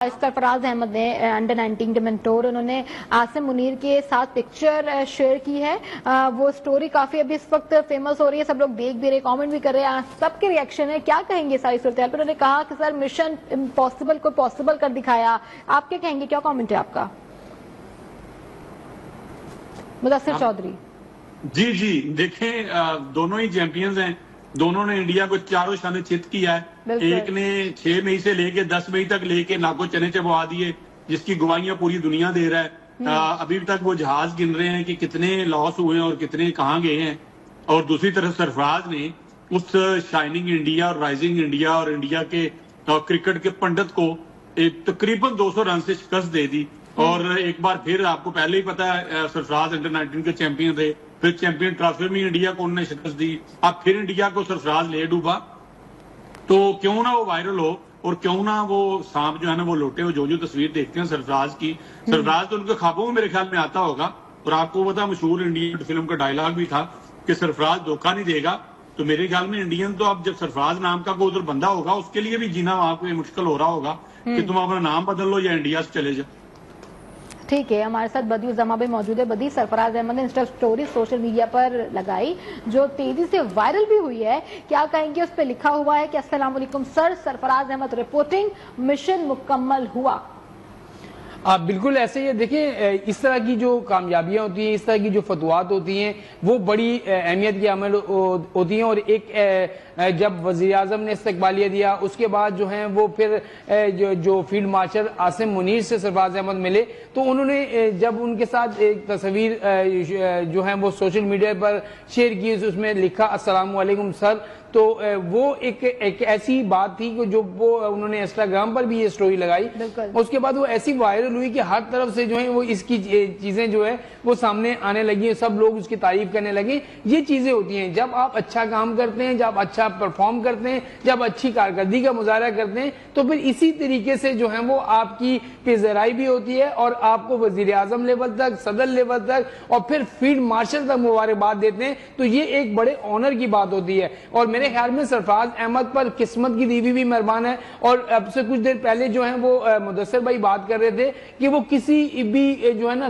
सरफराज अहमद ने अंडर 19 के मेंटोर उन्होंने आसिम मुनीर के साथ पिक्चर शेयर की है। वो स्टोरी काफी अभी इस वक्त फेमस हो रही है, सब लोग देख भी रहे, कमेंट भी कर रहे हैं, सबके रिएक्शन है। क्या कहेंगे सारी सूरत पर? उन्होंने कहा कि सर मिशन इम्पॉसिबल को पॉसिबल कर दिखाया। आप क्या कहेंगे, क्या कमेंट है आपका? मुदस्सिर चौधरी जी देखें, दोनों ही चैंपियंस हैं, दोनों ने इंडिया को चारों शाने चित किया है। एक ने 6 मई से लेके 10 मई तक लेके नाको चने चबवा दिए, जिसकी गवाहियां पूरी दुनिया दे रहा है। अभी तक वो जहाज गिन रहे हैं कि कितने लॉस हुए हैं और कितने कहाँ गए हैं। और दूसरी तरफ सरफराज ने उस शाइनिंग इंडिया और राइजिंग इंडिया और इंडिया के क्रिकेट के पंडित को एक तकरीबन 200 रन से शिकस्त दे दी। और एक बार फिर आपको पहले ही पता है, सरफराज अंडर 19 के चैंपियन थे, फिर चैंपियन ट्रॉफी में इंडिया को उन्होंने शिकस्त दी, अब फिर इंडिया को सरफराज ले डूबा। तो क्यों ना वो वायरल हो और क्यों ना वो सांप जो है ना वो लौटे हो। जो तस्वीर देखते हैं सरफराज की, सरफराज तो उनके ख्वाबों में मेरे ख्याल में आता होगा। और आपको पता मशहूर इंडियन फिल्म का डायलॉग भी था कि सरफराज धोखा नहीं देगा। तो मेरे ख्याल में इंडियन तो अब जब सरफराज नाम का कोई उधर बंदा होगा, उसके लिए भी जीना वहां पे मुश्किल हो रहा होगा कि तुम अपना नाम बदल लो या इंडिया से चले जाओ। ठीक है, हमारे साथ बदी जमा भी मौजूद है। बदी, सरफराज अहमद ने इंस्टा स्टोरी सोशल मीडिया पर लगाई जो तेजी से वायरल भी हुई है, क्या कहेंगे? उस पर लिखा हुआ है कि अस्सलाम वालेकुम sir, Sarfaraz Ahmed reporting, mission मुकम्मल हुआ। बिल्कुल ऐसे ही देखिए, इस तरह की जो कामयाबियां होती हैं, इस तरह की जो फतवात होती हैं, वो बड़ी अहमियत की अमल होती हैं। और एक जब वज़ीर आज़म ने इस्तकबालिया दिया, उसके बाद जो है वो फिर जो फील्ड मार्शल आसिम मुनीर से सरफराज अहमद मिले, तो उन्होंने जब उनके साथ एक तस्वीर जो है वो सोशल मीडिया पर शेयर की, उसमें लिखा अस्सलाम वालेकुम सर। तो वो एक ऐसी बात थी कि जो वो उन्होंने इंस्टाग्राम पर भी ये स्टोरी लगाई। उसके बाद वो ऐसी वायरल हुई कि हर तरफ से जो है वो इसकी चीजें जो है वो सामने आने लगी, सब लोग उसकी तारीफ करने लगे। ये चीजें होती हैं जब आप अच्छा काम करते हैं, जब अच्छा परफॉर्म करते हैं, जब अच्छी कारकर्दगी का मुजाहरा करते हैं, तो फिर इसी तरीके से जो है वो आपकी पेशराई भी होती है और आपको वजीर आजम लेवल तक, सदर लेवल तक और फिर फील्ड मार्शल तक मुबारकबाद देते हैं। तो ये एक बड़े ऑनर की बात होती है। और मेरे ख्याल में सरफराज अहमद पर किस्मत की दीवी भी मेहरबान है। और अब से कुछ देर पहले जो है वो मुदस्सिर भाई बात कर रहे थे कि वो किसी भी जो है ना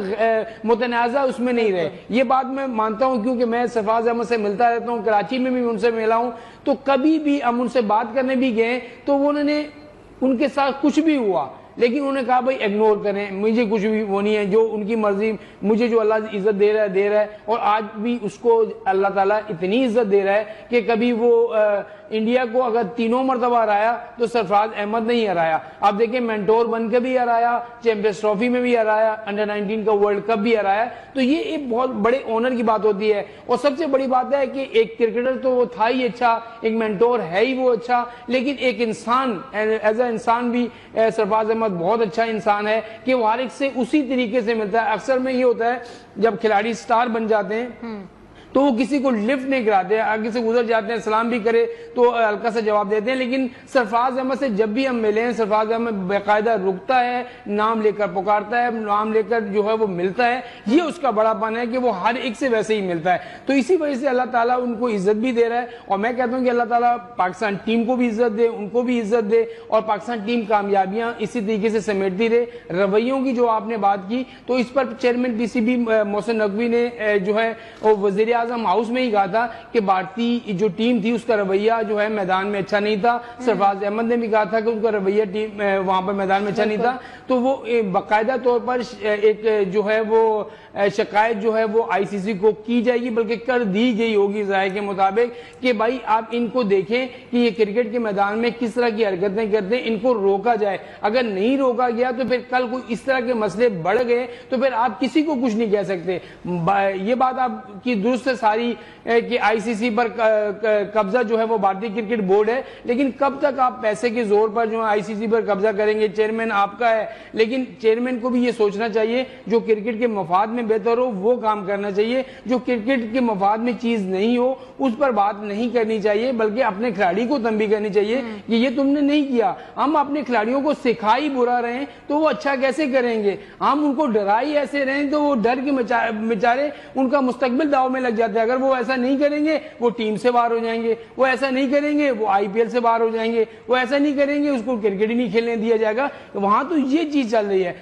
मुतनाज़ा उसमें नहीं रहे। ये बात मैं मानता हूं, क्योंकि मैं सरफराज अहमद से मिलता रहता हूं, कराची में भी उनसे मिला हूं। तो कभी भी हम उनसे बात करने भी गए तो उन्होंने उनके साथ कुछ भी हुआ लेकिन उन्होंने कहा भाई इग्नोर करें, मुझे कुछ भी वो नहीं है, जो उनकी मर्जी, मुझे जो अल्लाह इज्जत दे रहा है। और आज भी उसको अल्लाह ताला इतनी इज्जत दे रहा है कि कभी वो इंडिया को अगर 3 मरतबा हराया तो सरफराज अहमद ने ही हराया। आप देखिए, मेंटोर बन के भी हराया, चैंपियंस ट्रॉफी में भी हराया, अंडर 19 का वर्ल्ड कप भी हराया। तो ये एक बहुत बड़े ऑनर की बात होती है। और सबसे बड़ी बात है कि एक क्रिकेटर तो वो था ही अच्छा, एक मेंटोर है ही वो अच्छा, लेकिन एक इंसान एज अ इंसान भी सरफराज अहमद बहुत अच्छा इंसान है कि वो हर एक से उसी तरीके से मिलता है। अक्सर में ये होता है जब खिलाड़ी स्टार बन जाते हैं तो वो किसी को लिफ्ट नहीं कराते, आगे से गुजर जाते हैं, सलाम भी करे तो हल्का सा जवाब देते हैं। लेकिन सरफराज अहमद से जब भी हम मिले हैं, सरफराज अहमद बाकायदा रुकता है, नाम लेकर पुकारता है, नाम लेकर जो है वो मिलता है। ये उसका बड़ापन है कि वो हर एक से वैसे ही मिलता है। तो इसी वजह से अल्लाह ताला उनको इज्जत भी दे रहा है। और मैं कहता हूँ कि अल्लाह ताला पाकिस्तान टीम को भी इज्जत दे, उनको भी इज्जत दे और पाकिस्तान टीम कामयाबियां इसी तरीके से समेटती रहे। रवैयों की जो आपने बात की, तो इस पर चेयरमैन पीसीबी मोहसिन नकवी ने जो है वो वजीर आजम हाउस में ही कहा था कि भारतीय जो टीम थी उसका रवैया जो है मैदान में अच्छा नहीं था। सरफराज अहमद ने भी कहा था कि उनका रवैया टीम वहां पर मैदान में अच्छा नहीं था। तो वो बाकायदा तौर पर एक जो है वो शिकायत जो है वो आईसीसी को की जाएगी, बल्कि कर दी गई होगी राय के मुताबिक कि भाई आप इनको देखें कि ये क्रिकेट के मैदान में किस तरह की हरकतें करते हैं, इनको रोका जाए। अगर नहीं रोका गया तो फिर कल को इस तरह के मसले बढ़ गए तो फिर आप किसी को कुछ नहीं कह सकते। ये बात आपकी दुरुस्त है सारी कि आईसीसी पर कब्जा जो है वो भारतीय क्रिकेट बोर्ड है, लेकिन कब तक आप पैसे के जोर पर जो है आईसीसी पर कब्जा करेंगे? चेयरमैन आपका है, लेकिन चेयरमैन को भी ये सोचना चाहिए जो क्रिकेट के मफाद में बेहतर हो वो काम करना चाहिए। जो क्रिकेट के मफाद में चीज नहीं हो उस पर बात नहीं करनी चाहिए, बल्कि अपने खिलाड़ी को तंबी करनी चाहिए कि ये तुमने नहीं किया। हम अपने खिलाड़ियों को सिखा ही बुरा रहे तो वो अच्छा कैसे करेंगे? हम उनको डरा ही ऐसे रहे तो वो डर के बेचारे उनका मुस्तकबिल दाव में लग جاتا ہے. اگر وہ ایسا نہیں کریں گے وہ ٹیم سے باہر ہو جائیں گے, وہ ایسا نہیں کریں گے وہ آئی پی ایل سے باہر ہو جائیں گے, وہ ایسا نہیں کریں گے اس کو کرکٹ ہی نہیں کھیلنے دیا جائے گا. وہاں تو یہ چیز چل رہی ہے.